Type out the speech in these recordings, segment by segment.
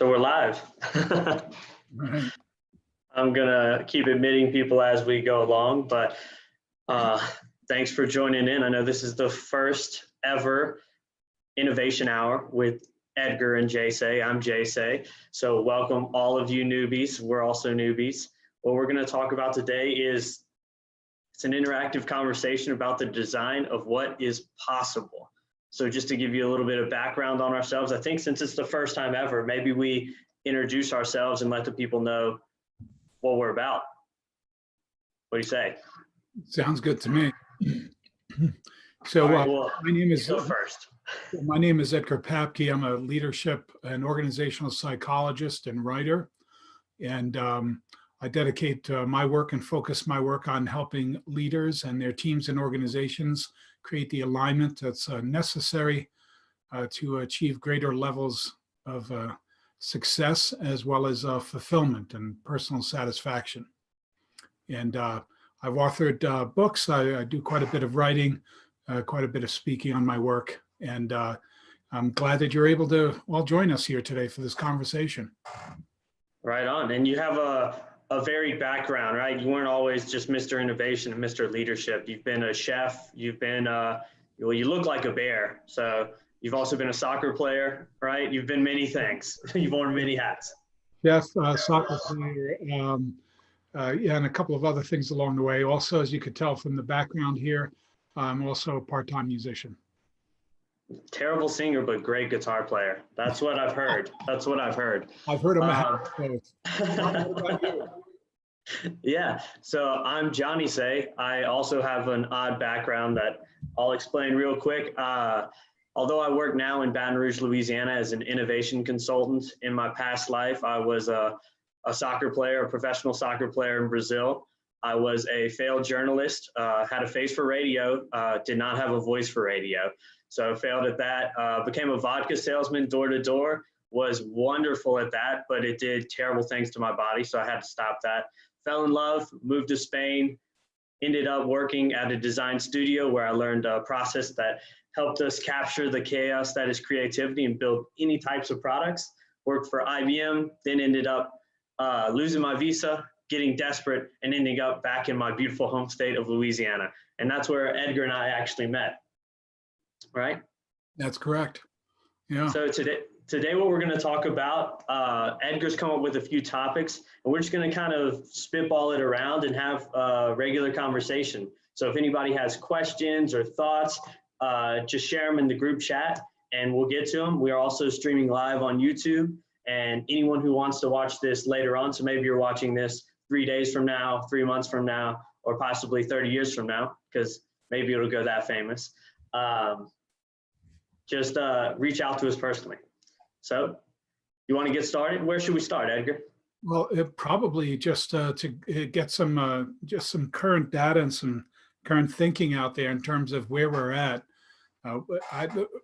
So we're live. Right. I'm gonna keep admitting people as we go along, but thanks for joining in. I know this is the first ever innovation hour with Edgar and JSaye. I'm JSaye. So welcome all of you newbies. We're also newbies. What we're gonna talk about today is it's an interactive conversation about the design of what is possible. So just to give you a little bit of background on ourselves, I think since it's the first time ever, maybe we introduce ourselves and let the people know what we're about. What do you say? Sounds good to me. So Right, well, my name is go first. my name is Edgar Papke. I'm a leadership and organizational psychologist and writer, and I dedicate my work and focus my work on helping leaders and their teams and organizations create the alignment that's necessary to achieve greater levels of success as well as fulfillment and personal satisfaction. And I've authored books. I do quite a bit of writing, quite a bit of speaking on my work. And I'm glad that you're able to all join us here today for this conversation. Right on. And you have a varied background, right? You weren't always just Mr. Innovation and Mr. Leadership. You've been a chef. You've been, well, you look like a bear. So you've also been a soccer player, right? You've been many things. You've worn many hats. Chef, soccer player, yeah, and a couple of other things along the way. Also, as you could tell from the background here, I'm also a part-time musician. Terrible singer, but great guitar player. That's what I've heard. That's what I've heard. I've heard of both. Yeah, so I'm JSaye. I also have an odd background that I'll explain real quick. Although I work now in Baton Rouge, Louisiana as an innovation consultant, in my past life, I was a soccer player, a professional soccer player in Brazil. I was a failed journalist, had a face for radio, did not have a voice for radio. So failed at that, became a vodka salesman door to door, was wonderful at that, but it did terrible things to my body. So I had to stop that. Fell in love, moved to Spain, ended up working at a design studio where I learned a process that helped us capture the chaos that is creativity and build any types of products. Worked for IBM, then ended up losing my visa, getting desperate, and ending up back in my beautiful home state of Louisiana. And that's where Edgar and I actually met, right? That's correct. Yeah. So today what we're going to talk about, Edgar's come up with a few topics, and we're just going to kind of spitball it around and have a regular conversation. So if anybody has questions or thoughts, just share them in the group chat and we'll get to them. We are also streaming live on YouTube, and anyone who wants to watch this later on, so maybe you're watching this 3 days from now, 3 months from now, or possibly 30 years from now, because maybe it'll go that famous. Just reach out to us personally. So you want to get started? Where should we start, Edgar? Well, probably just to get some just some current data and some current thinking out there in terms of where we're at.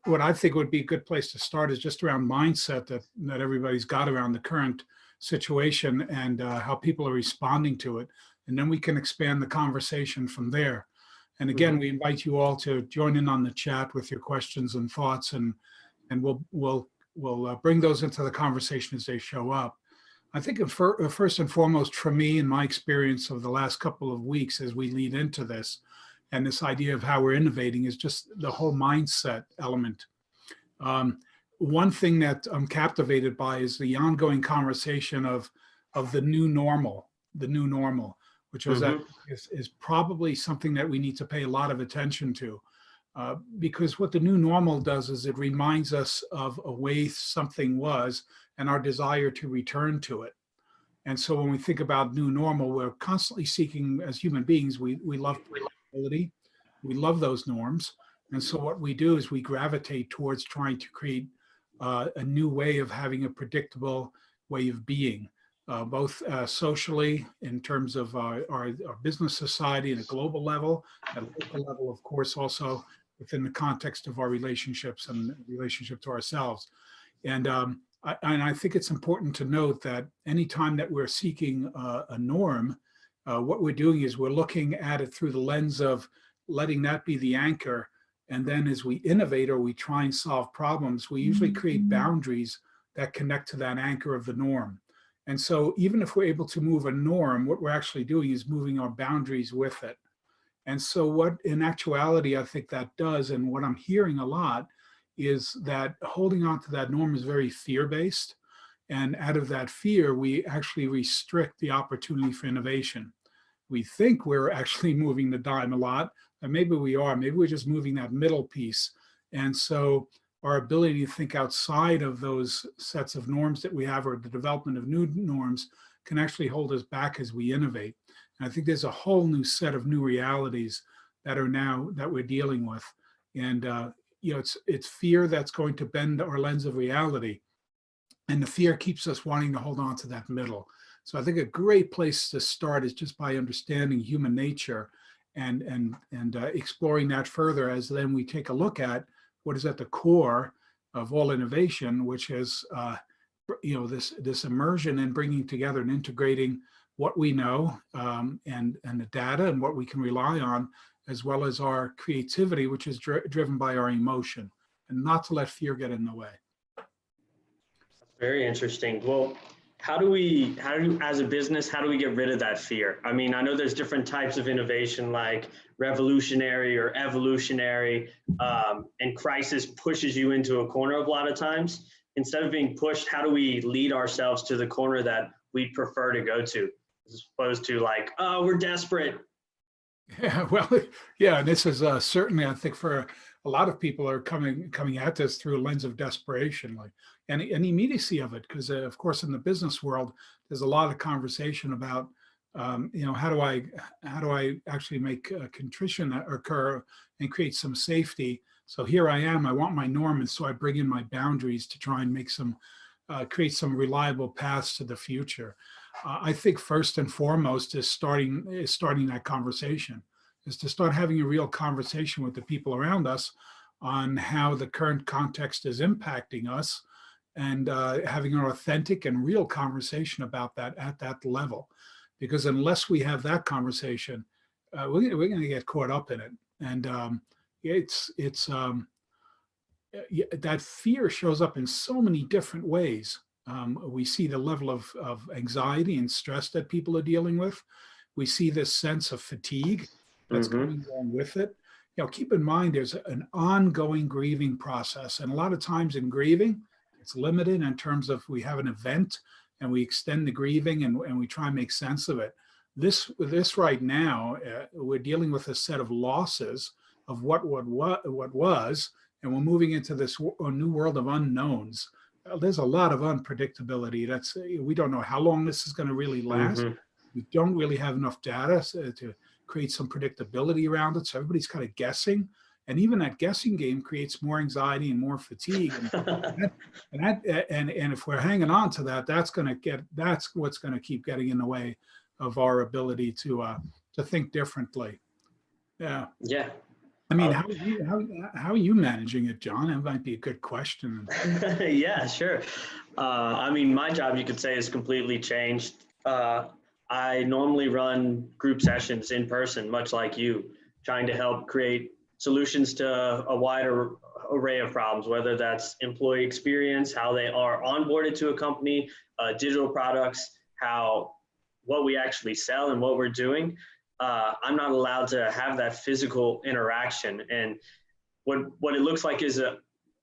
What I think would be a good place to start is just around mindset that everybody's got around the current situation and how people are responding to it. And then we can expand the conversation from there. And again, we invite you all to join in on the chat with your questions and thoughts, and we'll bring those into the conversation as they show up. I think first and foremost, for me, in my experience of the last couple of weeks as we lead into this, and this idea of how we're innovating, is just the whole mindset element. One thing that I'm captivated by is the ongoing conversation of the new normal, which is probably something that we need to pay a lot of attention to. Because what the new normal does is it reminds us of a way something was and our desire to return to it. And so when we think about new normal, we're constantly seeking, as human beings, we love predictability, we love those norms. And so what we do is we gravitate towards trying to create a new way of having a predictable way of being, both socially in terms of our business society at a global level, at a local level, of course, also within the context of our relationships and relationship to ourselves. And I think it's important to note that anytime that we're seeking a norm, what we're doing is we're looking at it through the lens of letting that be the anchor. And then as we innovate or we try and solve problems, we usually create boundaries that connect to that anchor of the norm. And so even if we're able to move a norm, what we're actually doing is moving our boundaries with it. And so what in actuality, I think that does, and what I'm hearing a lot, is that holding on to that norm is very fear-based. And out of that fear, we actually restrict the opportunity for innovation. We think we're actually moving the dime a lot, and maybe we are, maybe we're just moving that middle piece. And so our ability to think outside of those sets of norms that we have, or the development of new norms, can actually hold us back as we innovate. And I think there's a whole new set of new realities that are now that we're dealing with. And it's fear that's going to bend our lens of reality. And the fear keeps us wanting to hold on to that middle. So I think a great place to start is just by understanding human nature and exploring that further, as then we take a look at what is at the core of all innovation, which is this immersion in bringing together and integrating what we know and the data and what we can rely on, as well as our creativity, which is driven by our emotion, and not to let fear get in the way. Very interesting. Well, as a business, how do we get rid of that fear? I mean, I know there's different types of innovation, like revolutionary or evolutionary, and crisis pushes you into a corner a lot of times. Instead of being pushed, how do we lead ourselves to the corner that we'd prefer to go to, as opposed to like, oh, we're desperate? Yeah, well, yeah, and this is certainly, I think, for a lot of people are coming at this through a lens of desperation, like and immediacy of it, because of course in the business world there's a lot of conversation about how do I actually make contrition occur and create some safety. So here I am, I want my norm, and so I bring in my boundaries to try and make some create some reliable paths to the future. I think first and foremost is starting that conversation, is to start having a real conversation with the people around us on how the current context is impacting us, and having an authentic and real conversation about that at that level. Because unless we have that conversation, we're going to get caught up in it. And that fear shows up in so many different ways. We see the level of anxiety and stress that people are dealing with. We see this sense of fatigue that's coming along with it. Keep in mind, there's an ongoing grieving process. And a lot of times in grieving, it's limited in terms of we have an event and we extend the grieving and we try and make sense of it. This right now, we're dealing with a set of losses of what was, and we're moving into this new world of unknowns. There's a lot of unpredictability. We don't know how long this is going to really last. We don't really have enough data to create some predictability around it. So everybody's kind of guessing. And even that guessing game creates more anxiety and more fatigue. And if we're hanging on to that, that's what's going to keep getting in the way of our ability to think differently. Yeah. Yeah. I mean, how are you managing it, John? That might be a good question. Yeah, sure. I mean, my job, you could say, is completely changed. I normally run group sessions in person, much like you, trying to help create solutions to a wider array of problems, whether that's employee experience, how they are onboarded to a company, digital products, what we actually sell and what we're doing. I'm not allowed to have that physical interaction. And what it looks like is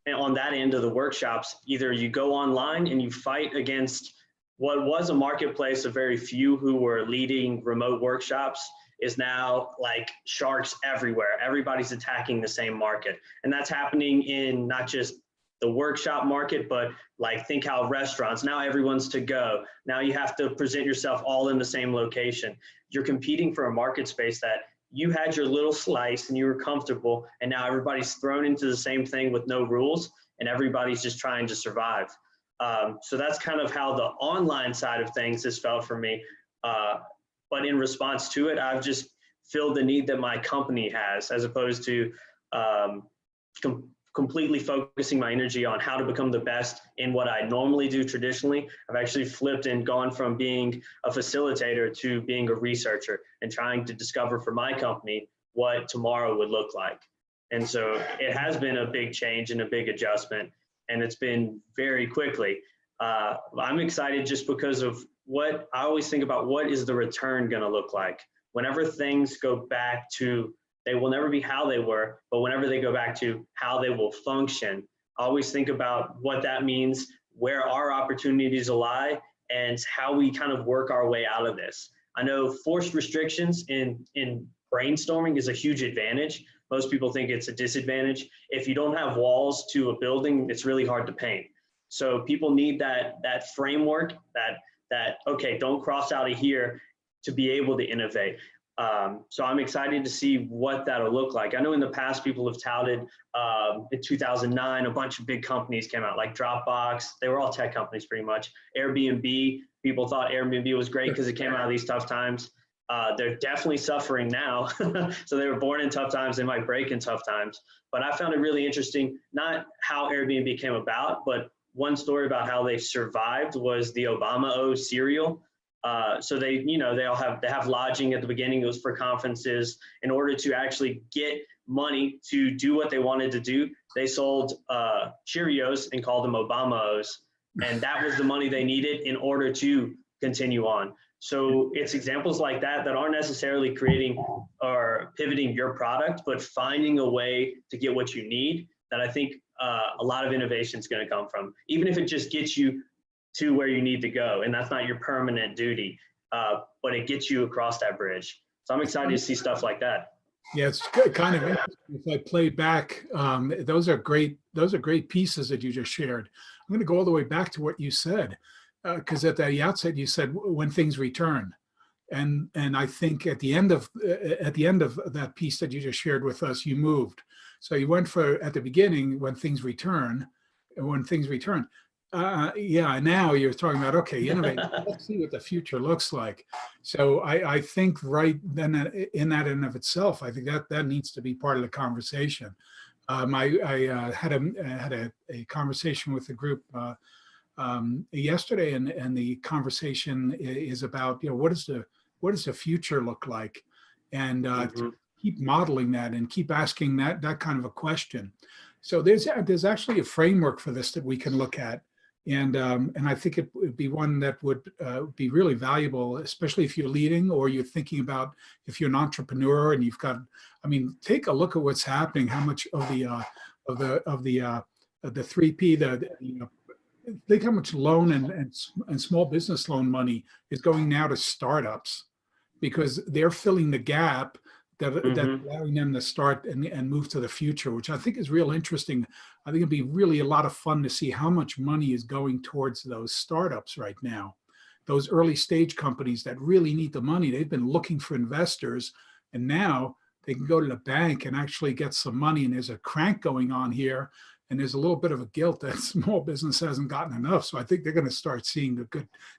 on that end of the workshops, either you go online and you fight against what was a marketplace of very few who were leading remote workshops, is now like sharks everywhere. Everybody's attacking the same market. And that's happening in not just the workshop market, but like think how restaurants, now everyone's to go. Now you have to present yourself all in the same location. You're competing for a market space that you had your little slice and you were comfortable, and now everybody's thrown into the same thing with no rules, and everybody's just trying to survive. So that's kind of how the online side of things has felt for me. But in response to it, I've just filled the need that my company has, as opposed to completely focusing my energy on how to become the best in what I normally do traditionally. I've actually flipped and gone from being a facilitator to being a researcher and trying to discover for my company what tomorrow would look like. And so it has been a big change and a big adjustment, and it's been very quickly. I'm excited just because of what I always think about. What is the return going to look like whenever things go back to, they will never be how they were, but whenever they go back to how they will function, I always think about what that means, where our opportunities lie, and how we kind of work our way out of this. I know forced restrictions in brainstorming is a huge advantage. Most people think it's a disadvantage. If you don't have walls to a building, it's really hard to paint. So people need that framework, that okay, don't cross out of here, to be able to innovate. So I'm excited to see what that'll look like. I know in the past people have touted in 2009, a bunch of big companies came out like Dropbox. They were all tech companies pretty much. Airbnb, people thought Airbnb was great because it came out of these tough times. They're definitely suffering now. So they were born in tough times, they might break in tough times. But I found it really interesting, not how Airbnb came about, but one story about how they survived was the Obama-O cereal. So they, they have lodging at the beginning. It was for conferences. In order to actually get money to do what they wanted to do, they sold Cheerios and called them Obama-Os. And that was the money they needed in order to continue on. So it's examples like that that aren't necessarily creating or pivoting your product, but finding a way to get what you need, that I think a lot of innovation is going to come from, even if it just gets you to where you need to go. And that's not your permanent duty, but it gets you across that bridge. So I'm excited to see stuff like that. Yeah, it's kind of interesting. If I play back, those are great pieces that you just shared. I'm going to go all the way back to what you said, because at the outset you said when things return, and I think at the end of that piece that you just shared with us, you moved. So you went for at the beginning when things return, yeah, now you're talking about, okay, innovate. Let's see what the future looks like. So I think right then in that and of itself, I think that needs to be part of the conversation. I had a conversation with the group yesterday, and the conversation is about, what does the future look like, and to keep modeling that and keep asking that kind of a question. So there's actually a framework for this that we can look at. And I think it would be one that would be really valuable, especially if you're leading or you're thinking about if you're an entrepreneur and you've got. I mean, take a look at what's happening. How much of the 3P, think how much loan and small business loan money is going now to startups, because they're filling the gap that's allowing them to start and move to the future, which I think is real interesting. I think it'd be really a lot of fun to see how much money is going towards those startups right now, those early stage companies that really need the money. They've been looking for investors, and now they can go to the bank and actually get some money. And there's a crank going on here, and there's a little bit of a guilt that small business hasn't gotten enough. So I think they're going to start seeing a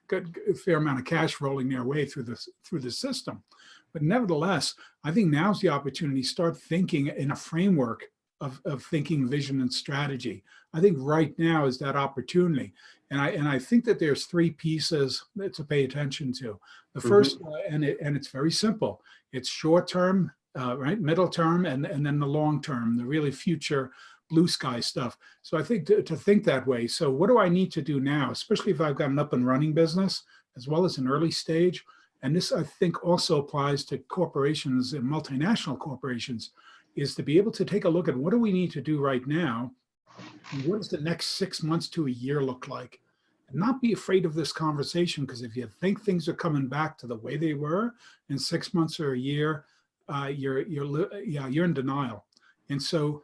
good fair amount of cash rolling their way through the system. But nevertheless, I think now's the opportunity to start thinking in a framework of thinking vision and strategy. I think right now is that opportunity. And I think that there's three pieces to pay attention to. The first, and it's very simple. It's short term, right, middle term, and then the long term, the really future blue sky stuff. So I think to think that way. So what do I need to do now, especially if I've got an up and running business as well as an early stage? And this, I think, also applies to corporations and multinational corporations, is to be able to take a look at what do we need to do right now, and what does the next 6 months to a year look like? And not be afraid of this conversation, because if you think things are coming back to the way they were in 6 months or a year, you're in denial. And so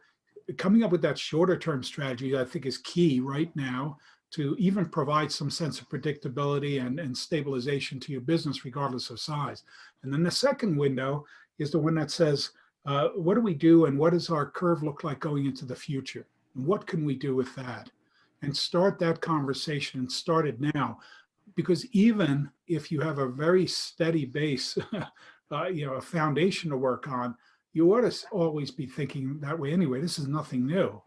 coming up with that shorter term strategy, I think, is key right now to even provide some sense of predictability and stabilization to your business, regardless of size. And then the second window is the one that says, what do we do, and what does our curve look like going into the future? And what can we do with that? And start that conversation, and start it now. Because even if you have a very steady base, a foundation to work on, you ought to always be thinking that way anyway. This is nothing new.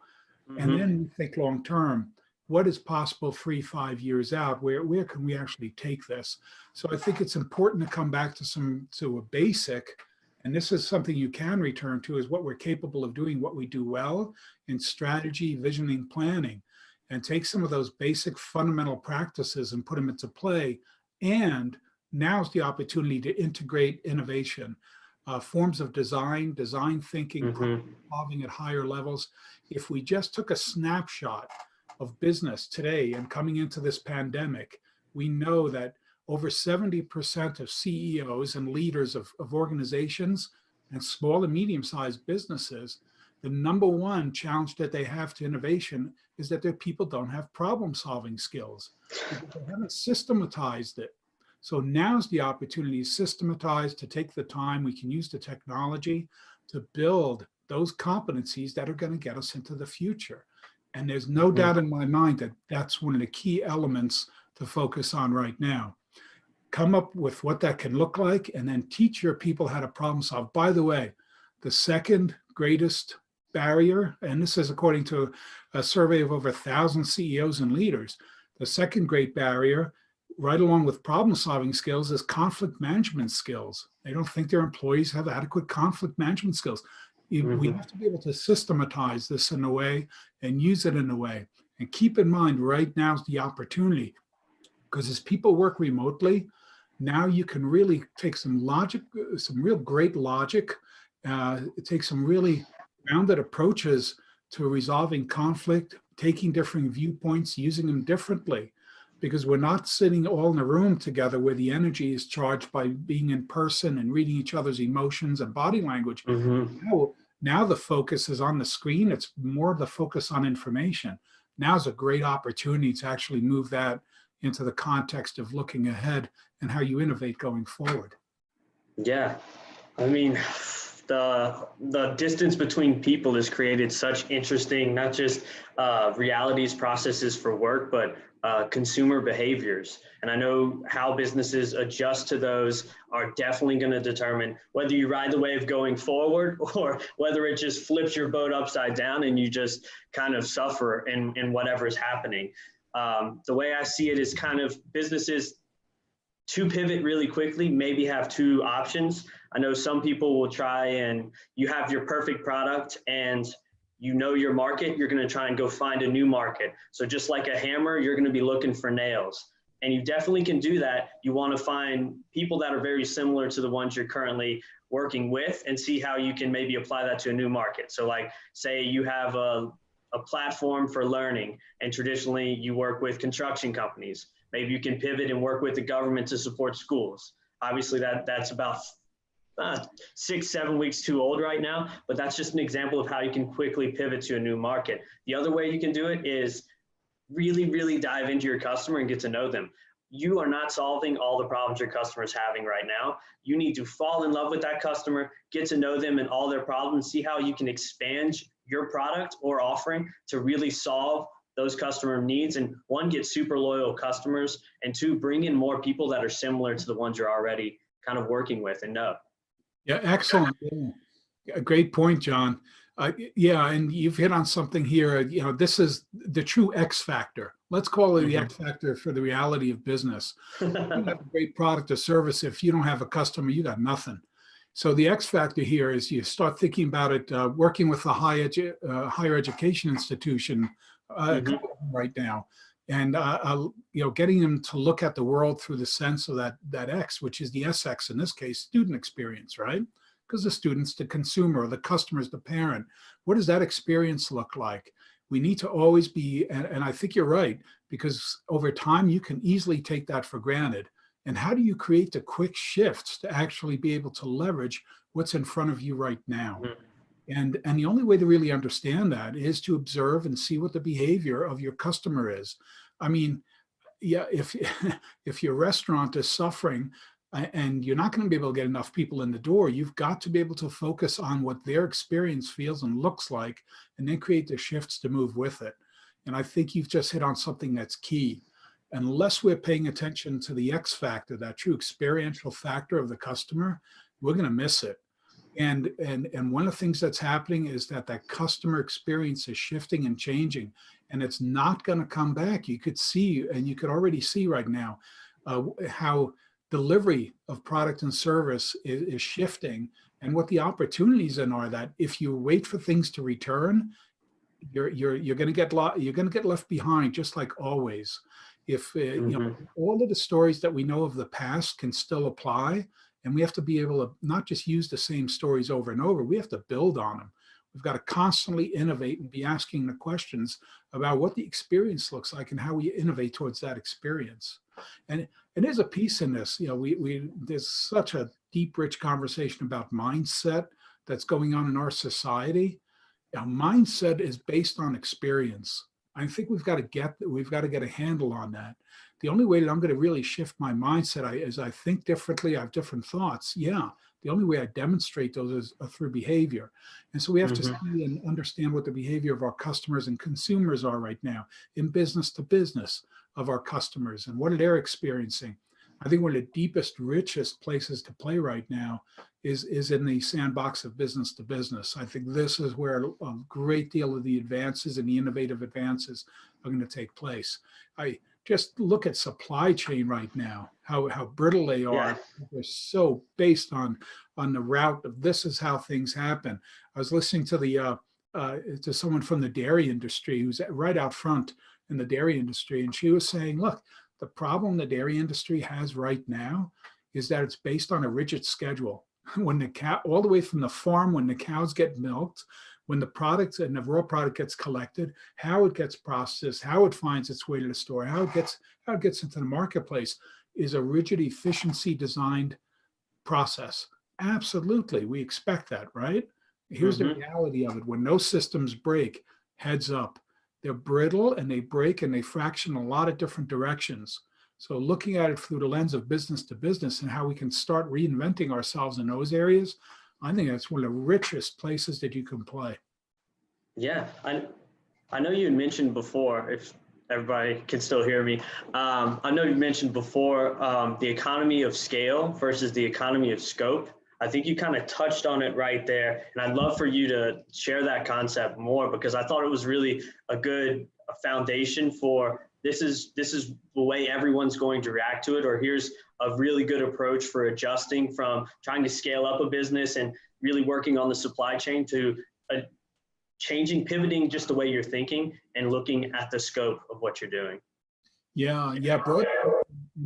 And then you think long term. What is possible 3-5 years out? Where can we actually take this? So I think it's important to come back to a basic, and this is something you can return to, is what we're capable of doing, what we do well in strategy, visioning, planning. and take some of those basic fundamental practices and put them into play. And now's the opportunity to integrate innovation, forms of design thinking, problem Mm-hmm. solving at higher levels. If we just took a snapshot of business today and coming into this pandemic, we know that over 70% of CEOs and leaders of organizations and small and medium-sized businesses, the number one challenge that they have to innovation is that their people don't have problem-solving skills because they haven't systematized it. So now's the opportunity to systematize, to take the time. We can use the technology to build those competencies that are going to get us into the future. And there's no doubt in my mind that that's one of the key elements to focus on right now. Come up with what that can look like and then teach your people how to problem solve. By the way, the second greatest barrier, and this is according to a survey of over 1,000 CEOs and leaders, the second great barrier, right along with problem solving skills, is conflict management skills. They don't think their employees have adequate conflict management skills. We have to be able to systematize this in a way and use it in a way. And keep in mind, right now is the opportunity, because as people work remotely, now you can really take some logic, some real great logic, take some really grounded approaches to resolving conflict, taking different viewpoints, using them differently, because we're not sitting all in a room together where the energy is charged by being in person and reading each other's emotions and body language. Now the focus is on the screen. It's more the focus on information. Now's a great opportunity to actually move that into the context of looking ahead and how you innovate going forward. Yeah, I mean, the distance between people has created such interesting, not just realities, processes for work, but consumer behaviors. And I know how businesses adjust to those are definitely going to determine whether you ride the wave going forward or whether it just flips your boat upside down and you just kind of suffer in whatever's happening. The way I see it is kind of businesses to pivot really quickly maybe have two options. I know some people will try and you have your perfect product and you know your market, you're going to try and go find a new market. So just like a hammer, you're going to be looking for nails. And you definitely can do that. You want to find people that are very similar to the ones you're currently working with and see how you can maybe apply that to a new market. So like say you have a platform for learning and traditionally you work with construction companies. Maybe you can pivot and work with the government to support schools. Obviously that's about 6-7 weeks too old right now, but that's just an example of how you can quickly pivot to a new market. The other way you can do it is really dive into your customer and get to know them. You are not solving all the problems your customer is having right now. You need to fall in love with that customer, get to know them and all their problems, see how you can expand your product or offering to really solve those customer needs. And one, get super loyal customers, and two, bring in more people that are similar to the ones you're already kind of working with and know. Yeah, excellent. Yeah. A great point, John. Yeah, and you've hit on something here. You know, this is the true X factor. Let's call it the X factor for the reality of business. You have a great product or service. If you don't have a customer, you got nothing. So the X factor here is you start thinking about it, working with a higher education institution right now, and you know, getting them to look at the world through the sense of that X, which is the SX in this case, student experience, right? Because the student's the consumer, the customer's the parent. What does that experience look like? We need to always be, and I think you're right, because over time you can easily take that for granted. And how do you create the quick shifts to actually be able to leverage what's in front of you right now? And the only way to really understand that is to observe and see what the behavior of your customer is. I mean, yeah, if your restaurant is suffering and you're not going to be able to get enough people in the door, you've got to be able to focus on what their experience feels and looks like, and then create the shifts to move with it. And I think you've just hit on something that's key. Unless we're paying attention to the X factor, that true experiential factor of the customer, we're going to miss it. And one of the things that's happening is that customer experience is shifting and changing, and it's not going to come back. You could see, and you could already see right now, how delivery of product and service is shifting, and what the opportunities in are that if you wait for things to return, you're going to get you're going to get left behind, just like always. If all of the stories that we know of the past can still apply, and we have to be able to not just use the same stories over and over, we have to build on them. We've got to constantly innovate and be asking the questions about what the experience looks like and how we innovate towards that experience. And there's a piece in this, there's such a deep, rich conversation about mindset that's going on in our society. Mindset is based on experience. I think we've got to get a handle on that. The only way that I'm going to really shift my mindset is I think differently. I have different thoughts. Yeah. The only way I demonstrate those is through behavior. And so we have to see and understand what the behavior of our customers and consumers are right now in business to business of our customers and what they're experiencing. I think one of the deepest, richest places to play right now is in the sandbox of business to business. I think this is where a great deal of the advances and the innovative advances are going to take place. I just look at supply chain right now, how brittle they are. Yeah. They're so based on the route of this is how things happen. I was listening to to someone from the dairy industry who's right out front in the dairy industry, and she was saying, look, the problem the dairy industry has right now is that it's based on a rigid schedule. When the cow, all the way from the farm, when the cows get milked, when the product and the raw product gets collected, how it gets processed, how it finds its way to the store, how it gets into the marketplace is a rigid efficiency designed process. Absolutely, we expect that, right? Here's the reality of it. When those systems break, heads up, they're brittle and they break and they fraction a lot of different directions. So looking at it through the lens of business to business and how we can start reinventing ourselves in those areas, I think that's one of the richest places that you can play. Yeah, I know you had mentioned before, if everybody can still hear me, I know you mentioned before the economy of scale versus the economy of scope. I think you kind of touched on it right there. And I'd love for you to share that concept more, because I thought it was really a good foundation for this is the way everyone's going to react to it, or here's a really good approach for adjusting from trying to scale up a business and really working on the supply chain to pivoting just the way you're thinking and looking at the scope of what you're doing. Yeah. In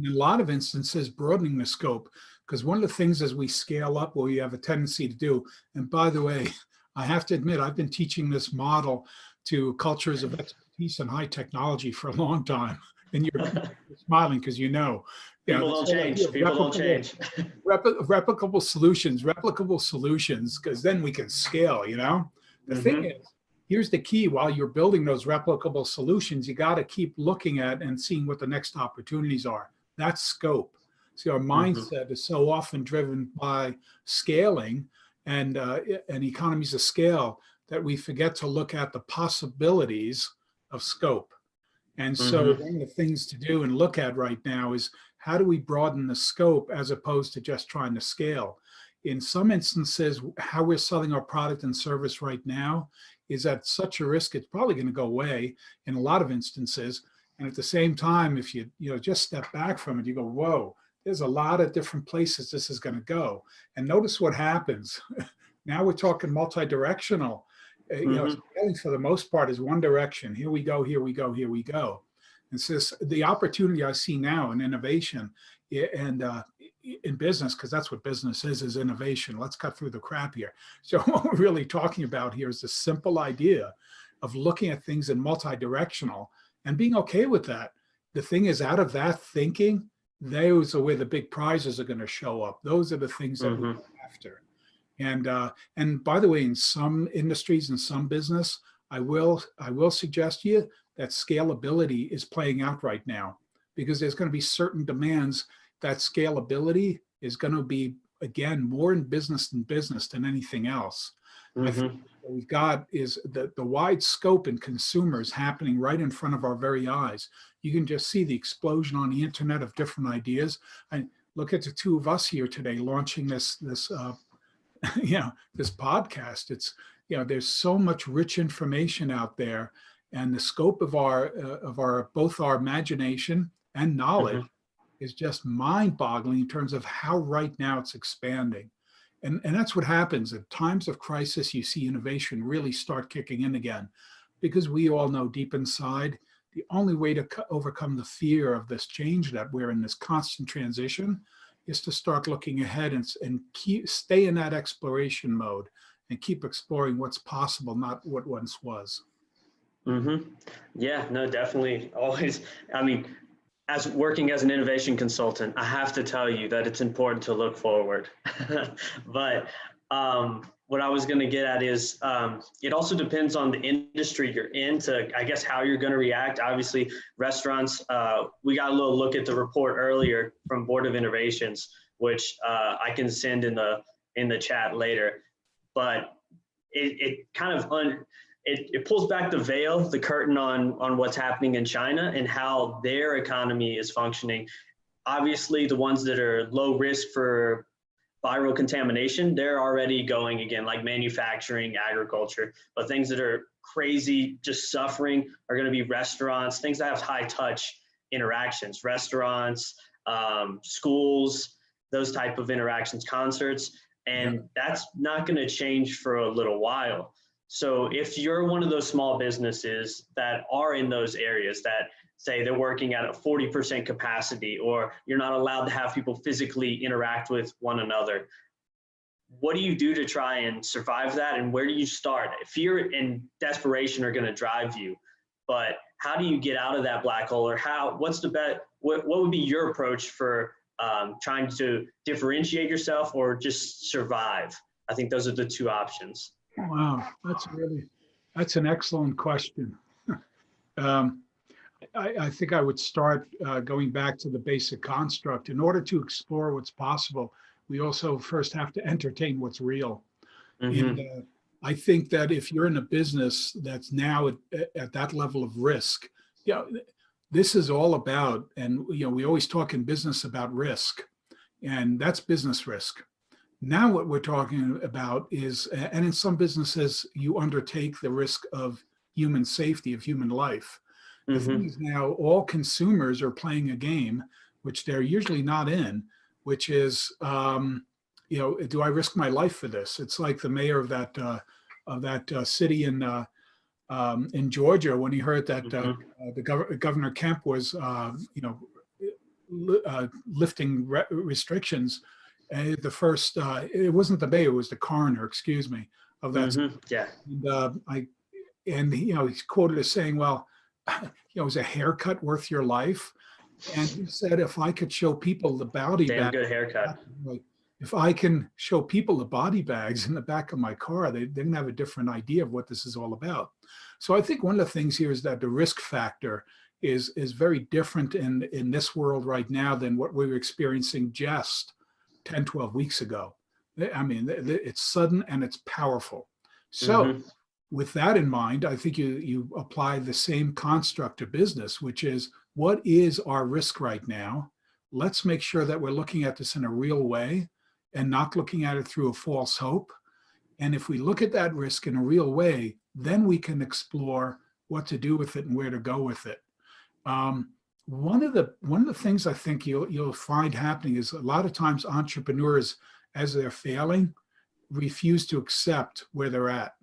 a lot of instances, broadening the scope, because one of the things as we scale up, what we have a tendency to do, and by the way, I have to admit, I've been teaching this model to cultures of expertise and high technology for a long time. And you're smiling because people don't change. People don't change. Replicable solutions, because then we can scale, The thing is, here's the key. While you're building those replicable solutions, you got to keep looking at and seeing what the next opportunities are. That's scope. See, our mindset is so often driven by scaling and economies of scale that we forget to look at the possibilities of scope. And so one of the things to do and look at right now is how do we broaden the scope as opposed to just trying to scale? In some instances, how we're selling our product and service right now is at such a risk, it's probably going to go away in a lot of instances. And at the same time, if you just step back from it, you go, whoa, there's a lot of different places this is going to go. And notice what happens. Now we're talking multi-directional. Scaling for the most part is one direction. Here we go, here we go, here we go. And so the opportunity I see now in innovation and in business, because that's what business is innovation. Let's cut through the crap here. So what we're really talking about here is the simple idea of looking at things in multi-directional and being okay with that. The thing is, out of that thinking, those are where the big prizes are going to show up. Those are the things that we're after. And by the way, in some industries and some business, I will suggest to you that scalability is playing out right now, because there's going to be certain demands that scalability is going to be, again, more in business than anything else. I think what we've got is the wide scope in consumers happening right in front of our very eyes. You can just see the explosion on the internet of different ideas. And look at the two of us here today launching this podcast. It's, there's so much rich information out there, and the scope of our both our imagination and knowledge is just mind-boggling in terms of how right now it's expanding. And that's what happens at times of crisis. You see innovation really start kicking in again. because we all know deep inside, the only way to overcome the fear of this change that we're in this constant transition is to start looking ahead and stay in that exploration mode and keep exploring what's possible, not what once was. Mm-hmm. Yeah, no, definitely. Always. I mean, as working as an innovation consultant, I have to tell you that it's important to look forward. But what I was going to get at is it also depends on the industry you're in to, I guess, how you're going to react. Obviously, restaurants, we got a little look at the report earlier from Board of Innovations, which I can send in the chat later. But it kind of it pulls back the veil, the curtain on what's happening in China and how their economy is functioning. Obviously, the ones that are low risk for viral contamination, they're already going again, like manufacturing, agriculture. But things that are crazy, just suffering, are going to be restaurants, things that have high touch interactions, restaurants, schools, those type of interactions, concerts. And that's not going to change for a little while. So if you're one of those small businesses that are in those areas that say they're working at a 40% capacity, or you're not allowed to have people physically interact with one another, what do you do to try and survive that? And where do you start? Fear and desperation are going to drive you, but how do you get out of that black hole? Or what's the best, what would be your approach for trying to differentiate yourself or just survive? I think those are the two options. Wow, that's an excellent question. I think I would start going back to the basic construct. In order to explore what's possible, we also first have to entertain what's real. Mm-hmm. And I think that if you're in a business that's now at that level of risk, this is all about, and we always talk in business about risk, and that's business risk. Now what we're talking about is, and in some businesses, you undertake the risk of human safety, of human life. The thing is now all consumers are playing a game, which they're usually not in, which is, do I risk my life for this? It's like the mayor of that city in Georgia, when he heard that Governor Kemp was, lifting restrictions. The first, it wasn't the mayor, it was the coroner, excuse me, of that. Yeah. And he's quoted as saying, well, is a haircut worth your life? And he said, if I could show people the body Damn bag, good haircut. if I can show people the body bags in the back of my car, they're going to have a different idea of what this is all about. So I think one of the things here is that the risk factor is very different in this world right now than what we were experiencing just 10, 12 weeks ago. I mean, it's sudden and it's powerful. So with that in mind, I think you apply the same construct to business, which is, what is our risk right now? Let's make sure that we're looking at this in a real way and not looking at it through a false hope. And if we look at that risk in a real way, then we can explore what to do with it and where to go with it. One of the things I think you'll find happening is a lot of times entrepreneurs, as they're failing, refuse to accept where they're at.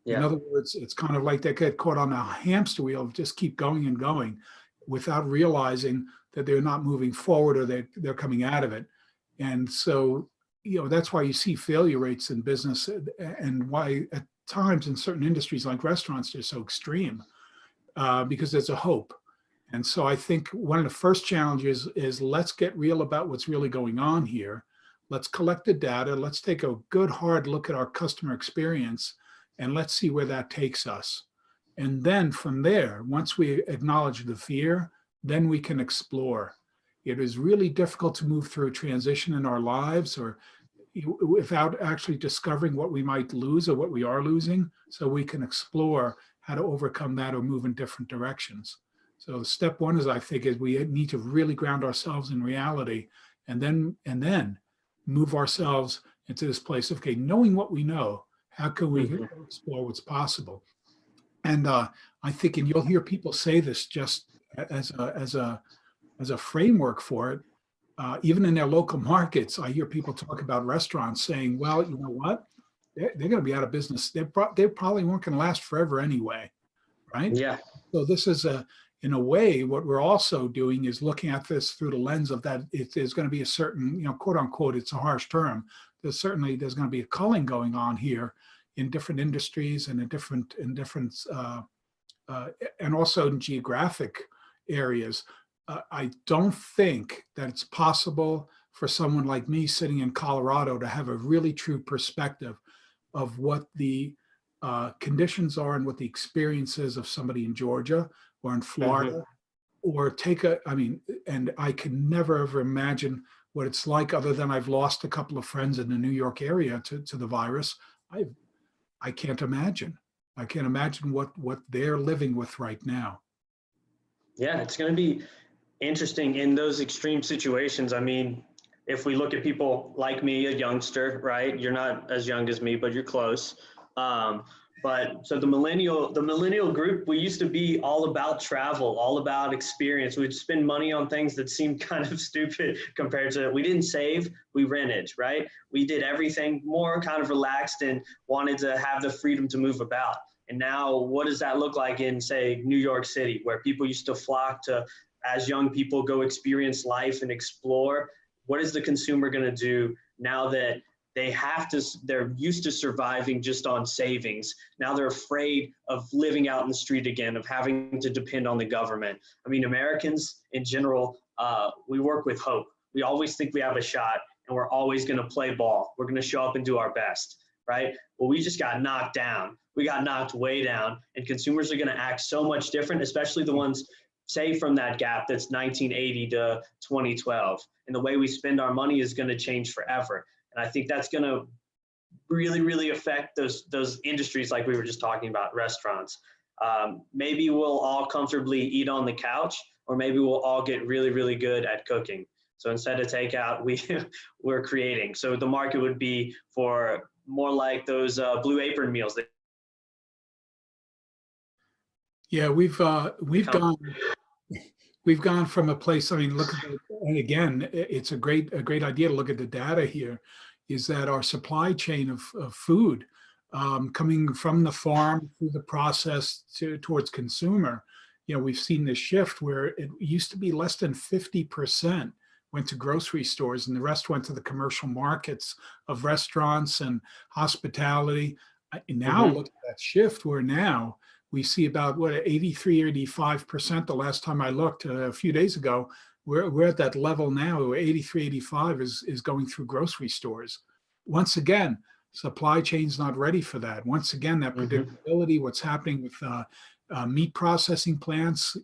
Yeah. In other words, it's kind of like they get caught on a hamster wheel of just keep going and going without realizing that they're not moving forward or they're coming out of it. And so, that's why you see failure rates in business, and why at times in certain industries like restaurants, they're so extreme, because there's a hope. And so I think one of the first challenges is let's get real about what's really going on here. Let's collect the data. Let's take a good hard look at our customer experience, and let's see where that takes us. And then from there, once we acknowledge the fear, then we can explore. It is really difficult to move through a transition in our lives or without actually discovering what we might lose or what we are losing, so we can explore how to overcome that or move in different directions. So step one is, I think, is we need to really ground ourselves in reality, and then move ourselves into this place of, okay, knowing what we know, how can we explore what's possible? And I think, and you'll hear people say this just as a framework for it, even in their local markets. I hear people talk about restaurants saying, well, you know what? They're going to be out of business. They probably weren't going to last forever anyway. right? Yeah. So this is in a way, what we're also doing is looking at this through the lens of that there's going to be a certain, quote unquote, it's a harsh term. There's going to be a culling going on here in different industries and and also in geographic areas. I don't think that it's possible for someone like me sitting in Colorado to have a really true perspective of what the conditions are and what the experience is of somebody in Georgia or in Hmm. Florida, or and I can never ever imagine what it's like other than I've lost a couple of friends in the New York area to the virus. I I can't imagine. I can't imagine what they're living with right now. Yeah, it's going to be interesting in those extreme situations. I mean, if we look at people like me, a youngster, right? You're not as young as me, but you're close. Um, but so the millennial group, we used to be all about travel, all about experience. We'd spend money on things that seemed kind of stupid compared to, we didn't save, we rented, right? We did everything more kind of relaxed and wanted to have the freedom to move about. And now, what does that look like in, say, New York City, where people used to flock to, as young people, go experience life and explore? What is the consumer going to do now that they're used to surviving just on savings? Now they're afraid of living out in the street again, of having to depend on the government. I mean, Americans in general, we work with hope. We always think we have a shot, and we're always going to play ball. We're going to show up and do our best, right? Well, we just got knocked down. We got knocked way down, and consumers are going to act so much different, especially the ones, say, from that gap that's 1980 to 2012. And the way we spend our money is going to change forever. And I think that's going to really, really affect those industries like we were just talking about, restaurants. Maybe we'll all comfortably eat on the couch, or maybe we'll all get really, really good at cooking. So instead of takeout, we're creating. So the market would be for more like those Blue Apron meals. Yeah, we've gone from a place. I mean, look at and again, it's a great idea to look at the data here. Is that our supply chain of food coming from the farm through the process towards consumer? We've seen this shift where it used to be less than 50% went to grocery stores, and the rest went to the commercial markets of restaurants and hospitality. Now Mm-hmm. look at that shift where now we see about 83, 85%. The last time I looked a few days ago, we're at that level now where 83, 85 is going through grocery stores. Once again, supply chain's not ready for that. Once again, that Mm-hmm. predictability, what's happening with meat processing plants,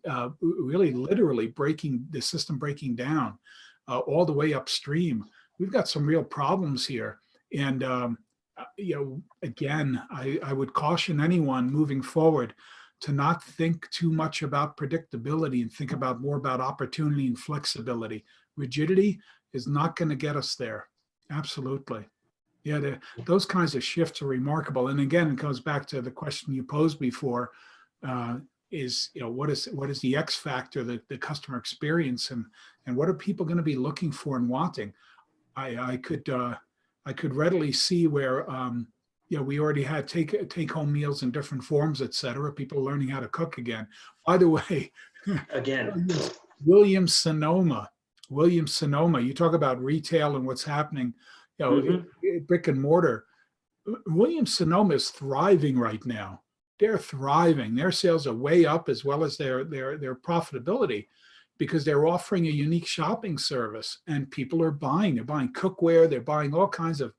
really literally breaking the system, breaking down all the way upstream. We've got some real problems here. And again, I would caution anyone moving forward to not think too much about predictability and think about more about opportunity and flexibility. Rigidity is not going to get us there. Absolutely. Yeah, those kinds of shifts are remarkable. And again, it goes back to the question you posed before, is, what is the X factor, the customer experience, and what are people going to be looking for and wanting? I could readily see where we already had take home meals in different forms, et cetera. People learning how to cook again. By the way, Again. Williams Sonoma, Williams Sonoma. You talk about retail and what's happening, Mm-hmm. brick and mortar. Williams Sonoma is thriving right now. They're thriving. Their sales are way up, as well as their profitability, because they're offering a unique shopping service, and people are buying. They're buying cookware. They're buying all kinds of,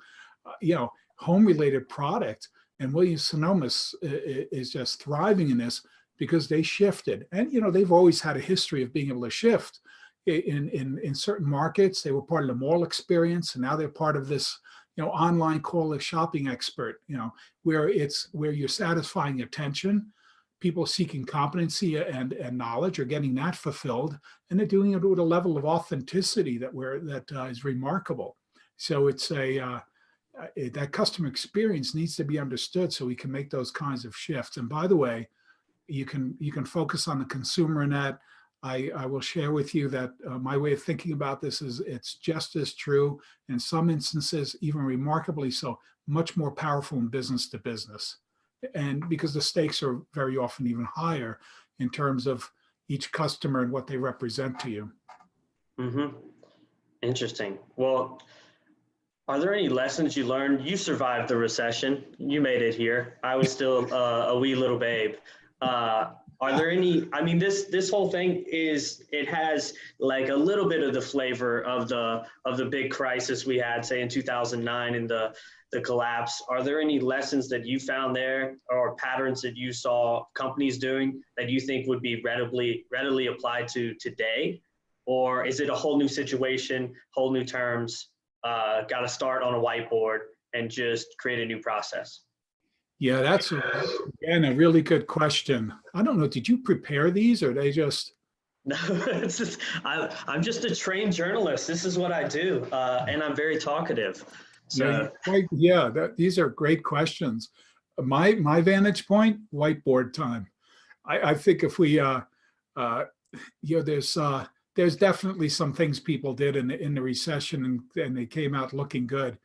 home related product. And Williams Sonoma is just thriving in this because they shifted. And they've always had a history of being able to shift in certain markets. They were part of the mall experience, and now they're part of this online call a shopping expert, where you're satisfying attention. People seeking competency and knowledge are getting that fulfilled, and they're doing it with a level of authenticity that is remarkable. So it's that customer experience needs to be understood so we can make those kinds of shifts. And by the way, you can focus on the consumer in that. I will share with you that my way of thinking about this is it's just as true, in some instances, even remarkably so, much more powerful in business to business. and because the stakes are very often even higher in terms of each customer and what they represent to you. Mm-hmm. Interesting. Well, are there any lessons you learned? You survived the recession. You made it here. I was still a wee little babe. Are there any? I mean, this whole thing it has like a little bit of the flavor of the big crisis we had, say in 2009, and the collapse. Are there any lessons that you found there, or patterns that you saw companies doing that you think would be readily applied to today, or is it a whole new situation, whole new terms? Got to start on a whiteboard and just create a new process? Yeah, that's again a really good question. I don't know. Did you prepare these, or they just? No, it's just, I'm just a trained journalist. This is what I do, and I'm very talkative. Yeah, So, yeah. These are great questions. My vantage point, whiteboard time. I think if we, you know, there's definitely some things people did in the recession, and they came out looking good.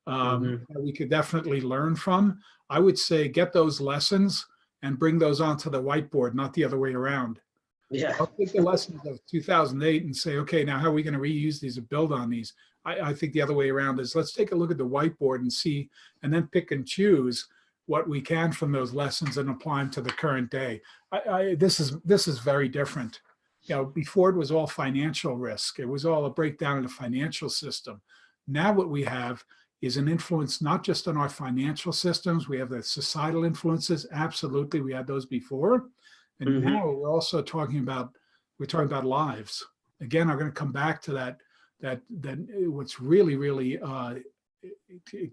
mhm. That we could definitely learn from. I would say get those lessons and bring those onto the whiteboard, not the other way around. Yeah, I'll take the lessons of 2008 and say, okay, now how are we going to reuse these or build on these? I think the other way around is let's take a look at the whiteboard and see, and then pick and choose what we can from those lessons and apply them to the current day. This is very different. You know, before it was all financial risk. It was all a breakdown in the financial system. Now what we have is an influence not just on our financial systems. We have the societal influences. Absolutely, we had those before. And hmm, now we're talking about lives. Again, I'm going to come back to that what's really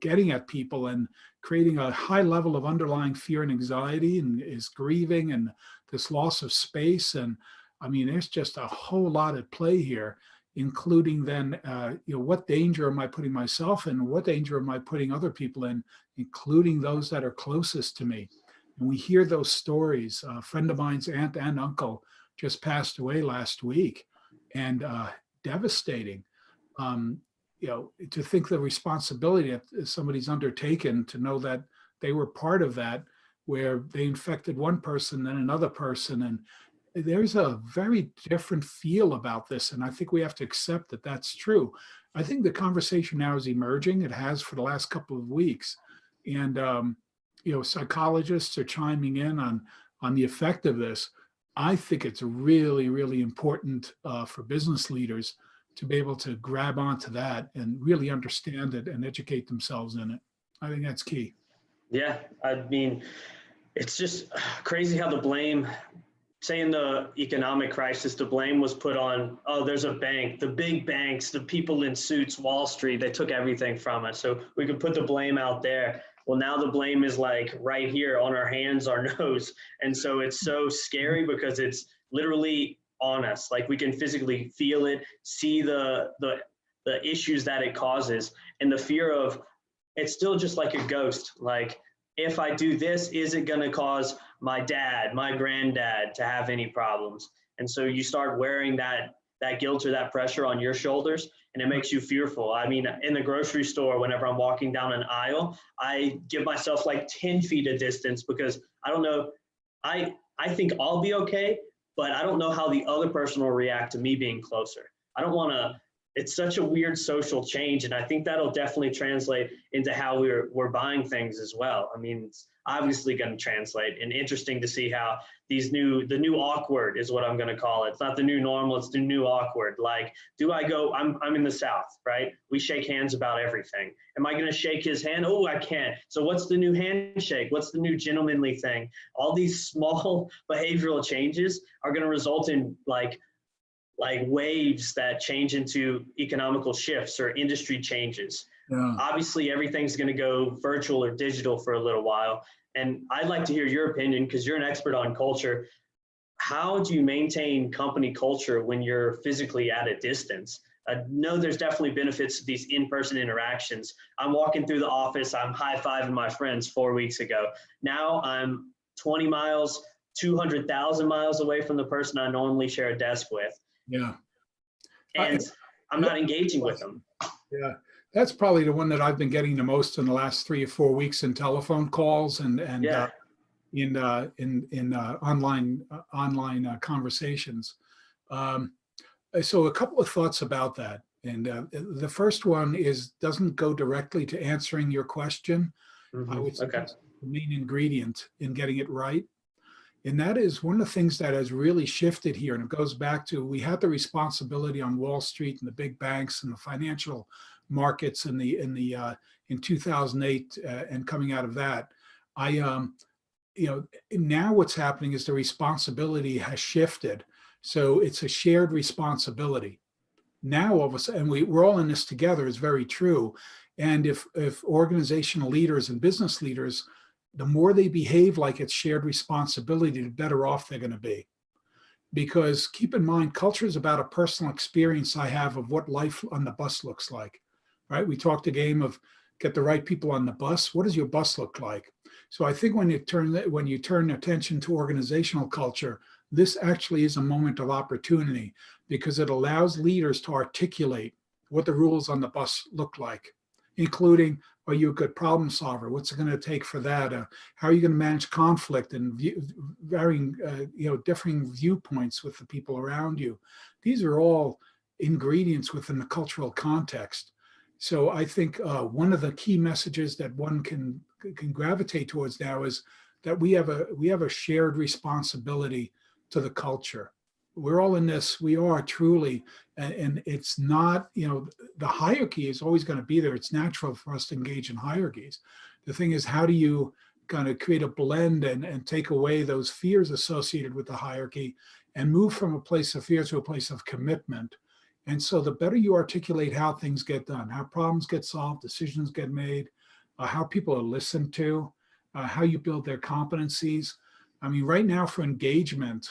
getting at people and creating a high level of underlying fear and anxiety, and is grieving and this loss of space. And I mean, there's just a whole lot at play here, including then, you know, what danger am I putting myself in? What danger am I putting other people in, including those that are closest to me? And we hear those stories. A friend of mine's aunt and uncle just passed away last week, and devastating. Um, you know, to think the responsibility that somebody's undertaken, to know that they were part of that, where they infected one person, then another person. And there's a very different feel about this. And I think we have to accept that that's true. I think the conversation now is emerging. It has for the last couple of weeks. And, you know, psychologists are chiming in on the effect of this. I think it's really important for business leaders to be able to grab onto that and really understand it and educate themselves in it. I think that's key. Yeah. I mean, it's just crazy how the blame, say in the economic crisis, the blame was put on, oh, there's a bank, the big banks, the people in suits, Wall Street, they took everything from us. So we could put the blame out there. Well, now the blame is like right here on our hands, our nose. And so it's so scary because it's literally on us. Like we can physically feel it, see the issues that it causes, and the fear of it's still just like a ghost. Like if I do this, is it going to cause my dad, my granddad to have any problems? And so you start wearing that guilt or that pressure on your shoulders, and it makes you fearful. I mean, in the grocery store, whenever I'm walking down an aisle, I give myself like 10 feet of distance because I don't know. I think I'll be okay, but I don't know how the other person will react to me being closer. I don't want to. It's such a weird social change, and I think that'll definitely translate into how we're buying things as well. I mean, it's obviously going to translate, and interesting to see how the new awkward is what I'm going to call it. It's not the new normal; it's the new awkward. Like, do I go? I'm in the South, right? We shake hands about everything. Am I going to shake his hand? Oh, I can't. So what's the new handshake? What's the new gentlemanly thing? All these small behavioral changes are going to result in like waves that change into economical shifts or industry changes. Yeah. Obviously, everything's going to go virtual or digital for a little while. And I'd like to hear your opinion because you're an expert on culture. How do you maintain company culture when you're physically at a distance? I know there's definitely benefits to these in-person interactions. I'm walking through the office, I'm high-fiving my friends 4 weeks ago. Now I'm 20 miles, 200,000 miles away from the person I normally share a desk with. Yeah. I, And I'm not engaging with them. yeah. That's probably the one that I've been getting the most in the last 3 or 4 weeks in telephone calls and Yeah. in online conversations. So a couple of thoughts about that. And the first one is doesn't go directly to answering your question. I would Okay. suggest the main ingredient in getting it right. And that is one of the things that has really shifted here. And it goes back to, we had the responsibility on Wall Street and the big banks and the financial markets in 2008 and coming out of that. Now what's happening is the responsibility has shifted. So it's a shared responsibility. Now all of a sudden, we're all in this together, is very true. And if organizational leaders and business leaders, the more they behave like it's shared responsibility, the better off they're going to be. Because keep in mind, culture is about a personal experience I have of what life on the bus looks like, right? We talked a game of get the right people on the bus. What does your bus look like? So I think when you turn attention to organizational culture, this actually is a moment of opportunity because it allows leaders to articulate what the rules on the bus look like, including, are you a good problem solver? What's it going to take for that? How are you going to manage conflict and varying, differing viewpoints with the people around you? These are all ingredients within the cultural context. So I think one of the key messages that one can gravitate towards now is that we have a shared responsibility to the culture. We're all in this. We are truly, and it's not, the hierarchy is always going to be there. It's natural for us to engage in hierarchies. The thing is, how do you kind of create a blend and take away those fears associated with the hierarchy and move from a place of fear to a place of commitment? And so the better you articulate how things get done, how problems get solved, decisions get made, how people are listened to, how you build their competencies. I mean, right now for engagement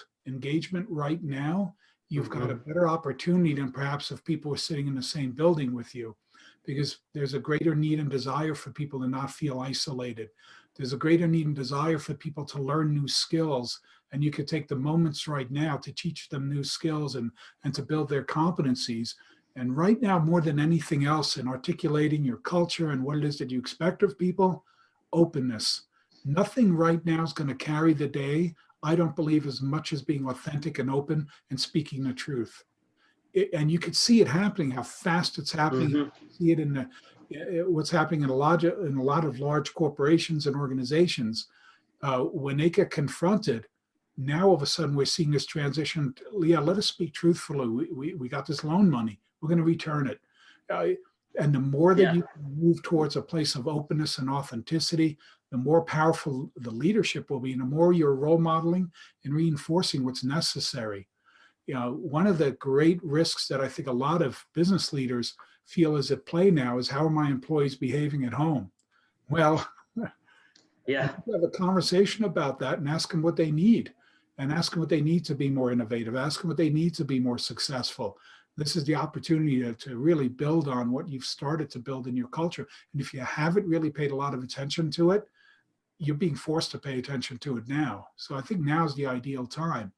right now, you've got a better opportunity than perhaps if people were sitting in the same building with you, because there's a greater need and desire for people to not feel isolated. There's a greater need and desire for people to learn new skills. And you could take the moments right now to teach them new skills and to build their competencies. And right now, more than anything else, in articulating your culture and what it is that you expect of people, openness. Nothing right now is going to carry the day, I don't believe, as much as being authentic and open and speaking the truth. And you could see it happening, how fast it's happening. You see it in what's happening in a lot of large corporations and organizations. When they get confronted, now all of a sudden we're seeing this transition. Yeah, let us speak truthfully. We got this loan money. We're going to return it. And the more that you move towards a place of openness and authenticity, the more powerful the leadership will be, and the more you're role modeling and reinforcing what's necessary. One of the great risks that I think a lot of business leaders feel is at play now is, how are my employees behaving at home? Well, have a conversation about that and ask them what they need, and ask them what they need to be more innovative, ask them what they need to be more successful. This is the opportunity to really build on what you've started to build in your culture. And if you haven't really paid a lot of attention to it, you're being forced to pay attention to it now. So I think now is the ideal time.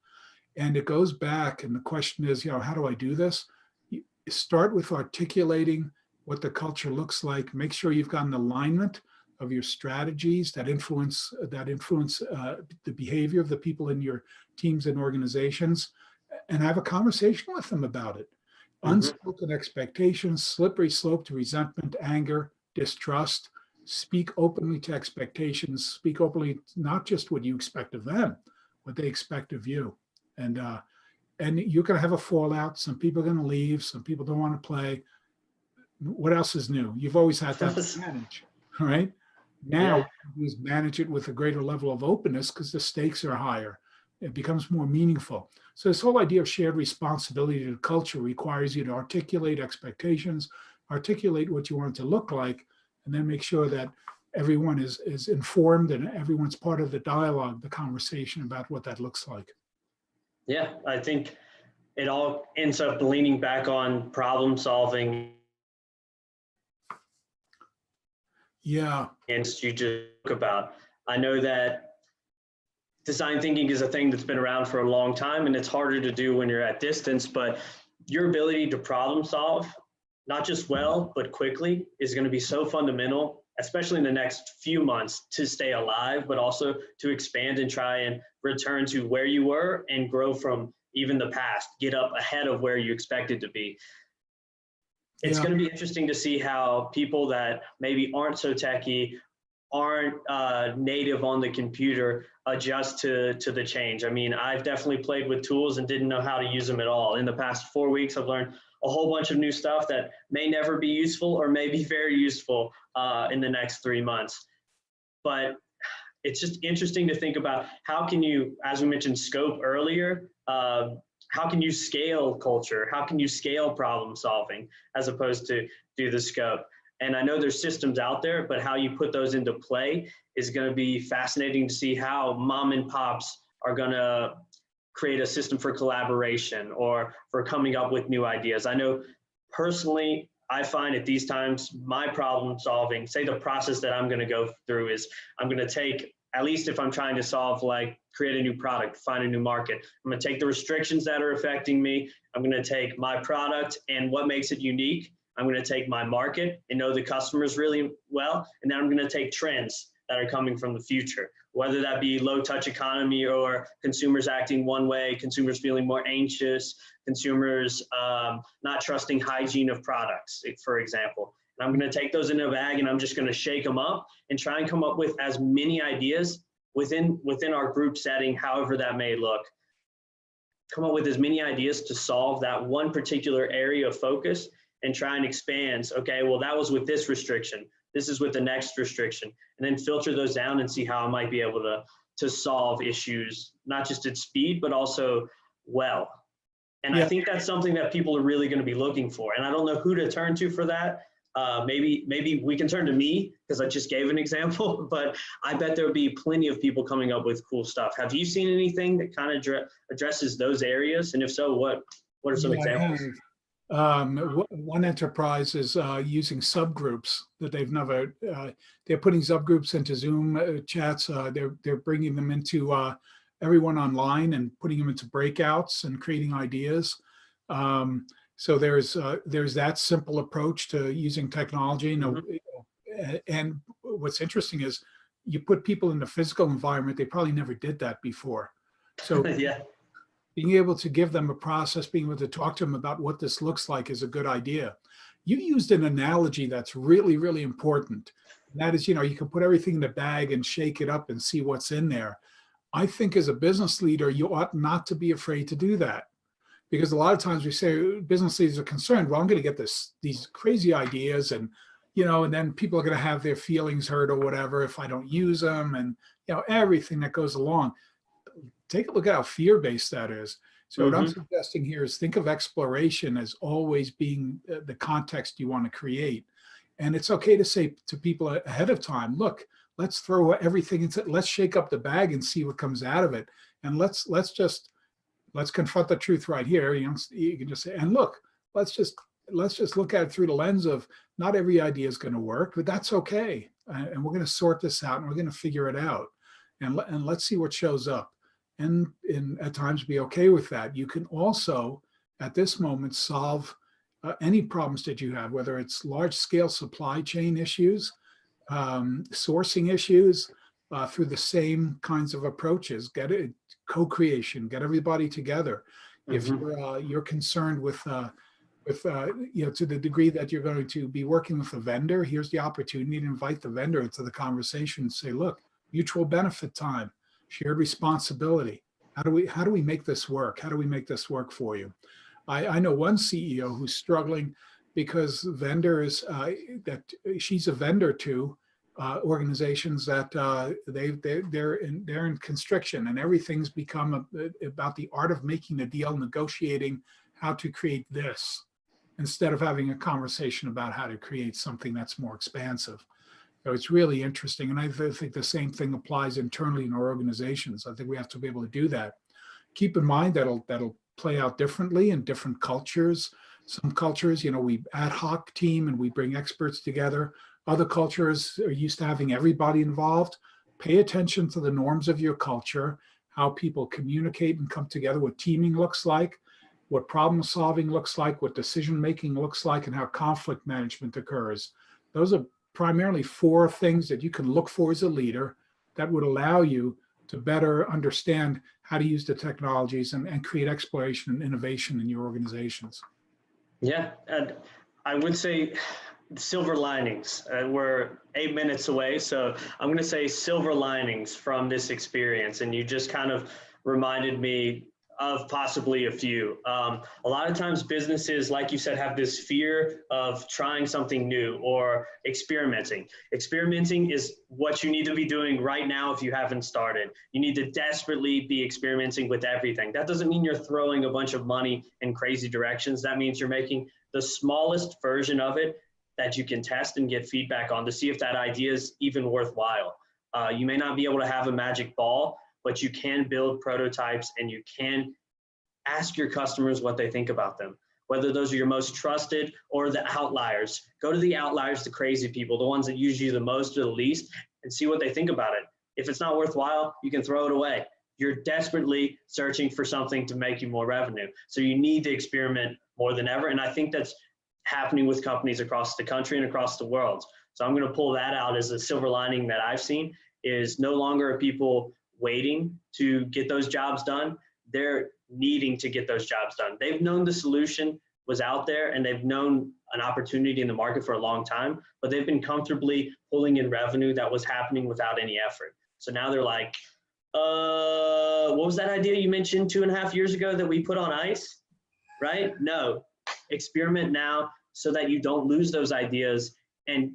And it goes back, and the question is, how do I do this? You start with articulating what the culture looks like. Make sure you've got an alignment of your strategies that influence the behavior of the people in your teams and organizations, and have a conversation with them about it. Unspoken expectations, slippery slope to resentment, anger, distrust. Speak openly to expectations. Speak openly, not just what you expect of them, what they expect of you. And you're going to have a fallout. Some people are going to leave. Some people don't want to play. What else is new? You've always had that to manage, right? Now, what you do is manage it with a greater level of openness because the stakes are higher. It becomes more meaningful. So this whole idea of shared responsibility to culture requires you to articulate expectations, articulate what you want it to look like, and then make sure that everyone is informed and everyone's part of the dialogue, the conversation about what that looks like. Yeah, I think it all ends up leaning back on problem solving. Yeah. And you just talk about, I know that design thinking is a thing that's been around for a long time, and it's harder to do when you're at distance, but your ability to problem solve, not just well, but quickly, is going to be so fundamental especially in the next few months, to stay alive, but also to expand and try and return to where you were and grow from even the past, get up ahead of where you expected to be. It's Yeah. going to be interesting to see how people that maybe aren't so techy, aren't native on the computer, adjust to the change. I mean, I've definitely played with tools and didn't know how to use them at all. In the past 4 weeks, I've learned a whole bunch of new stuff that may never be useful or may be very useful in the next 3 months. But it's just interesting to think about how can you, as we mentioned, scope earlier, how can you scale culture? How can you scale problem solving as opposed to do the scope? And I know there's systems out there, but how you put those into play is going to be fascinating to see how mom and pops are going to create a system for collaboration or for coming up with new ideas. I know personally, I find at these times, my problem solving, say the process that I'm going to go through is I'm going to take, at least if I'm trying to solve, like create a new product, find a new market, I'm going to take the restrictions that are affecting me. I'm going to take my product and what makes it unique. I'm going to take my market and know the customers really well. And then I'm going to take trends that are coming from the future, whether that be low touch economy or consumers acting one way, consumers feeling more anxious, consumers not trusting hygiene of products, for example. And I'm going to take those in a bag and I'm just going to shake them up and try and come up with as many ideas within our group setting, however that may look. Come up with as many ideas to solve that one particular area of focus and try and expand. Okay, well, that was with this restriction. This is with the next restriction. And then filter those down and see how I might be able to solve issues, not just at speed, but also well. And Yeah. I think that's something that people are really going to be looking for. And I don't know who to turn to for that. Maybe we can turn to me because I just gave an example, but I bet there'll be plenty of people coming up with cool stuff. Have you seen anything that kind of addresses those areas? And if so, what are some examples? One enterprise is using subgroups that they've never, they're putting subgroups into Zoom chats. They're bringing them into everyone online and putting them into breakouts and creating ideas. So there's that simple approach to using technology. And what's interesting is you put people in the physical environment, they probably never did that before. So Yeah. being able to give them a process, being able to talk to them about what this looks like is a good idea. You used an analogy that's really, really important. And that is, you can put everything in a bag and shake it up and see what's in there. I think as a business leader, you ought not to be afraid to do that. Because a lot of times we say business leaders are concerned, well, I'm going to get these crazy ideas and, and then people are going to have their feelings hurt or whatever if I don't use them and, everything that goes along. Take a look at how fear-based that is. So what I'm suggesting here is think of exploration as always being the context you want to create. And it's okay to say to people ahead of time, look, let's throw everything into, let's shake up the bag and see what comes out of it. And let's confront the truth right here. You can just say, and look, let's just look at it through the lens of not every idea is going to work, but that's okay. And we're going to sort this out and we're going to figure it out. And let's see what shows up. And at times be okay with that. You can also, at this moment, solve any problems that you have, whether it's large-scale supply chain issues, sourcing issues, through the same kinds of approaches. Get it, co-creation, get everybody together. If you're concerned with to the degree that you're going to be working with a vendor, here's the opportunity to invite the vendor into the conversation and say, look, mutual benefit time, shared responsibility. How do we make this work? How do we make this work for you? I know one CEO who's struggling because vendors that she's a vendor to organizations that they're in constriction, and everything's become about the art of making a deal, negotiating how to create this, instead of having a conversation about how to create something that's more expansive. So it's really interesting. And I think the same thing applies internally in our organizations. I think we have to be able to do that. Keep in mind that'll play out differently in different cultures. Some cultures, we ad hoc team and we bring experts together. Other cultures are used to having everybody involved. Pay attention to the norms of your culture, how people communicate and come together, what teaming looks like, what problem solving looks like, what decision making looks like, and how conflict management occurs. Those are primarily 4 things that you can look for as a leader that would allow you to better understand how to use the technologies and create exploration and innovation in your organizations. Yeah, and I would say silver linings. We're 8 minutes away, so I'm going to say silver linings from this experience. And you just kind of reminded me of possibly a few. A lot of times businesses, like you said, have this fear of trying something new or experimenting. Experimenting is what you need to be doing right now if you haven't started. You need to desperately be experimenting with everything. That doesn't mean you're throwing a bunch of money in crazy directions. That means you're making the smallest version of it that you can test and get feedback on to see if that idea is even worthwhile. You may not be able to have a magic ball, but you can build prototypes and you can ask your customers what they think about them, whether those are your most trusted or the outliers. Go to the outliers, the crazy people, the ones that use you the most or the least, and see what they think about it. If it's not worthwhile, you can throw it away. You're desperately searching for something to make you more revenue. So you need to experiment more than ever. And I think that's happening with companies across the country and across the world. So I'm going to pull that out as a silver lining that I've seen is no longer are people waiting to get those jobs done. They're needing to get those jobs done. They've known the solution was out there and they've known an opportunity in the market for a long time, but they've been comfortably pulling in revenue that was happening without any effort. So now they're like, what was that idea you mentioned 2.5 years ago that we put on ice, right? No, experiment now so that you don't lose those ideas. And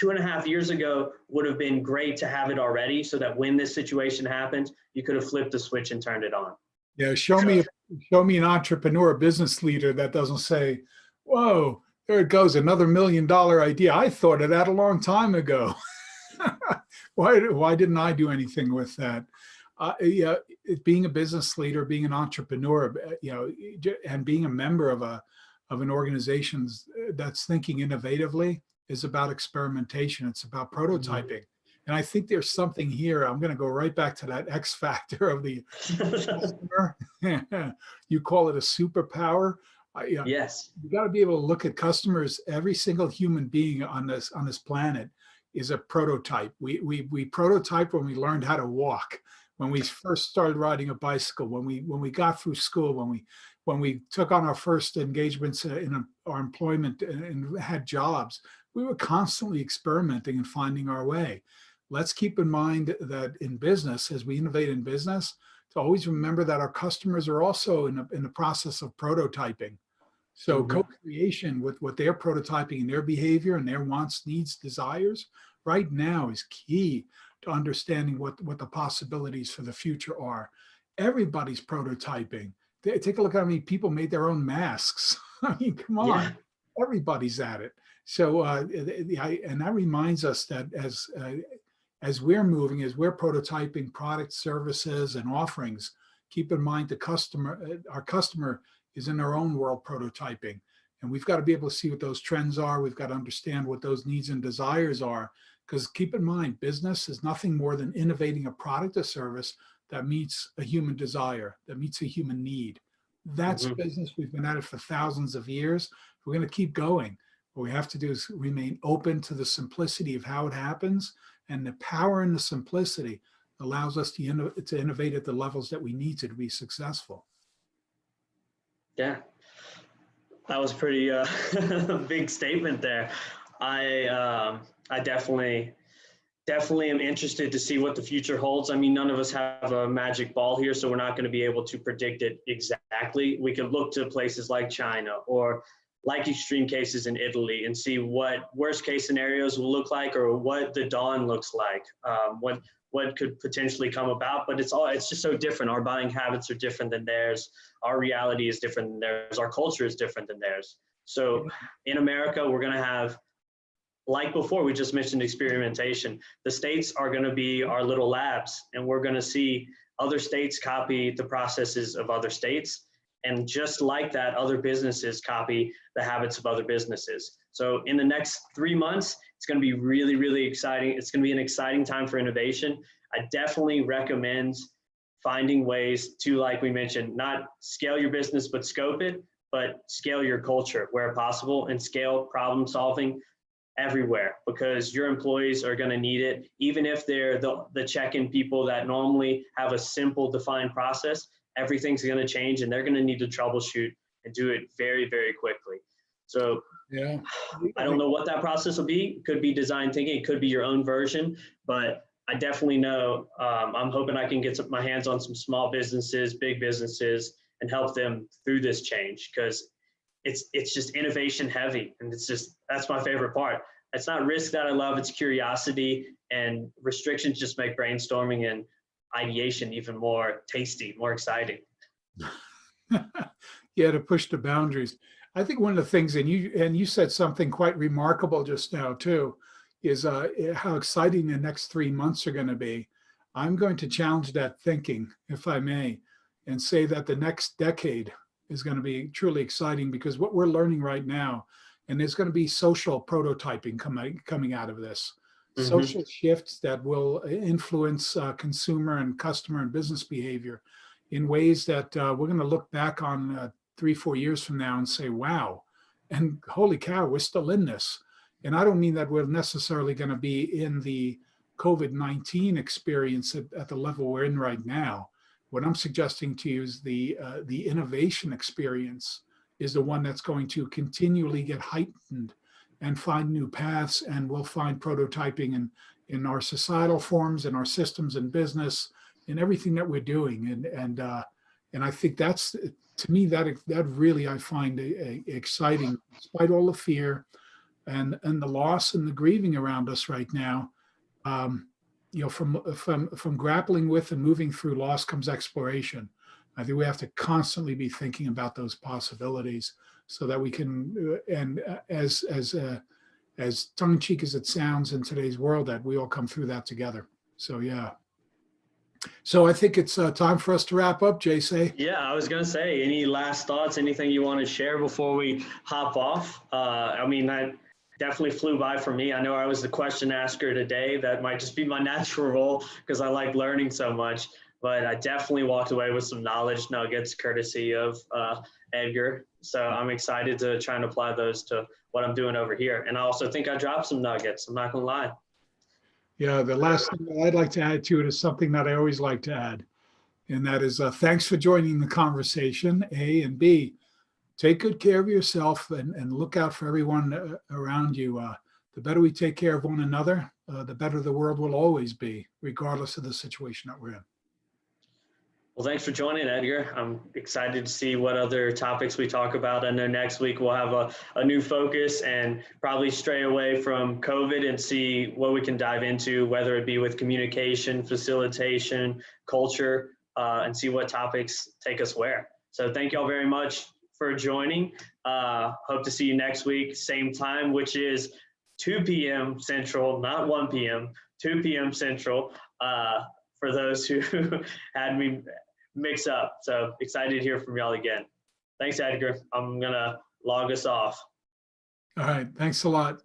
2.5 years ago would have been great to have it already so that when this situation happens, you could have flipped the switch and turned it on. Yeah, show me an entrepreneur, a business leader that doesn't say, whoa, there it goes, another $1 million idea. I thought of that a long time ago. Why didn't I do anything with that? Yeah, being a business leader, being an entrepreneur, and being a member of an organization that's thinking innovatively is about experimentation. It's about prototyping. And I think there's something here. I'm going to go right back to that X factor of the customer. You call it a superpower. Yes. You got to be able to look at customers. Every single human being on this planet is a prototype. We prototype when we learned how to walk, when we first started riding a bicycle, when we got through school, when we took on our first engagements in our employment and had jobs. We were constantly experimenting and finding our way. Let's keep in mind that in business, as we innovate in business, to always remember that our customers are also in the process of prototyping. So co-creation with what they're prototyping and their behavior and their wants, needs, desires right now is key to understanding what the possibilities for the future are. Everybody's prototyping. Take a look at how many people made their own masks. I mean, come on, yeah. Everybody's at it. So, and that reminds us that as we're moving, as we're prototyping products, services, and offerings, keep in mind our customer is in their own world prototyping. And we've got to be able to see what those trends are. We've got to understand what those needs and desires are. Because keep in mind, business is nothing more than innovating a product or service that meets a human desire, that meets a human need. That's business. We've been at it for thousands of years. We're going to keep going. What we have to do is remain open to the simplicity of how it happens, and the power in the simplicity allows us to innovate at the levels that we need to be successful. Yeah, that was pretty big statement there. I definitely am interested to see what the future holds. I mean, none of us have a magic ball here, so we're not going to be able to predict it exactly. We could look to places like China or like extreme cases in Italy and see what worst case scenarios will look like or what the dawn looks like, what could potentially come about. But it's just so different. Our buying habits are different than theirs. Our reality is different than theirs. Our culture is different than theirs. So in America, we're going to have, like before, we just mentioned experimentation. The states are going to be our little labs, and we're going to see other states copy the processes of other states. And just like that, other businesses copy the habits of other businesses. So in the next 3 months, it's going to be really, really exciting. It's going to be an exciting time for innovation. I definitely recommend finding ways to, like we mentioned, not scale your business, but scope it, but scale your culture where possible and scale problem solving everywhere, because your employees are going to need it. Even if they're the check-in people that normally have a simple defined process, everything's going to change and they're going to need to troubleshoot and do it very, very quickly. So Yeah. I don't know what that process will be. It could be design thinking, it could be your own version, but I definitely know I'm hoping I can get my hands on some small businesses, big businesses, and help them through this change, because it's just innovation heavy, and that's my favorite part. It's not risk that I love, it's curiosity, and restrictions just make brainstorming and ideation even more tasty, more exciting. Yeah, to push the boundaries. I think one of the things, and you said something quite remarkable just now too, is how exciting the next 3 months are going to be. I'm going to challenge that thinking, if I may, and say that the next decade is going to be truly exciting, because what we're learning right now, and there's going to be social prototyping coming out of this, social shifts that will influence consumer and customer and business behavior in ways that we're going to look back on 3-4 years from now and say, wow, and holy cow, we're still in this. And I don't mean that we're necessarily going to be in the COVID-19 experience at the level we're in right now. What I'm suggesting to you is the innovation experience is the one that's going to continually get heightened and find new paths, and we'll find prototyping in our societal forms, in our systems and business, in everything that we're doing. And I think that's, to me, that really I find exciting, despite all the fear and the loss and the grieving around us right now. You know, from grappling with and moving through loss comes exploration. I think we have to constantly be thinking about those possibilities so that we can, and as tongue-in-cheek as it sounds in today's world, that we all come through that together. So yeah. So I think it's time for us to wrap up, JSaye. Yeah, I was going to say, any last thoughts, anything you want to share before we hop off? I mean, that definitely flew by for me. I know I was the question asker today. That might just be my natural role because I like learning so much, but I definitely walked away with some knowledge nuggets courtesy of Edgar. So I'm excited to try and apply those to what I'm doing over here. And I also think I dropped some nuggets. I'm not going to lie. Yeah, the last thing that I'd like to add to it is something that I always like to add, and that is thanks for joining the conversation, A, and B, take good care of yourself and look out for everyone around you. The better we take care of one another, the better the world will always be, regardless of the situation that we're in. Well, thanks for joining, Edgar. I'm excited to see what other topics we talk about. I know next week we'll have a new focus and probably stray away from COVID and see what we can dive into, whether it be with communication, facilitation, culture, and see what topics take us where. So thank you all very much for joining. Hope to see you next week, same time, which is 2 p.m. Central, not 1 p.m., 2 p.m. Central, for those who had me mix up. So excited to hear from y'all again. Thanks, Edgar. I'm going to log us off. All right. Thanks a lot.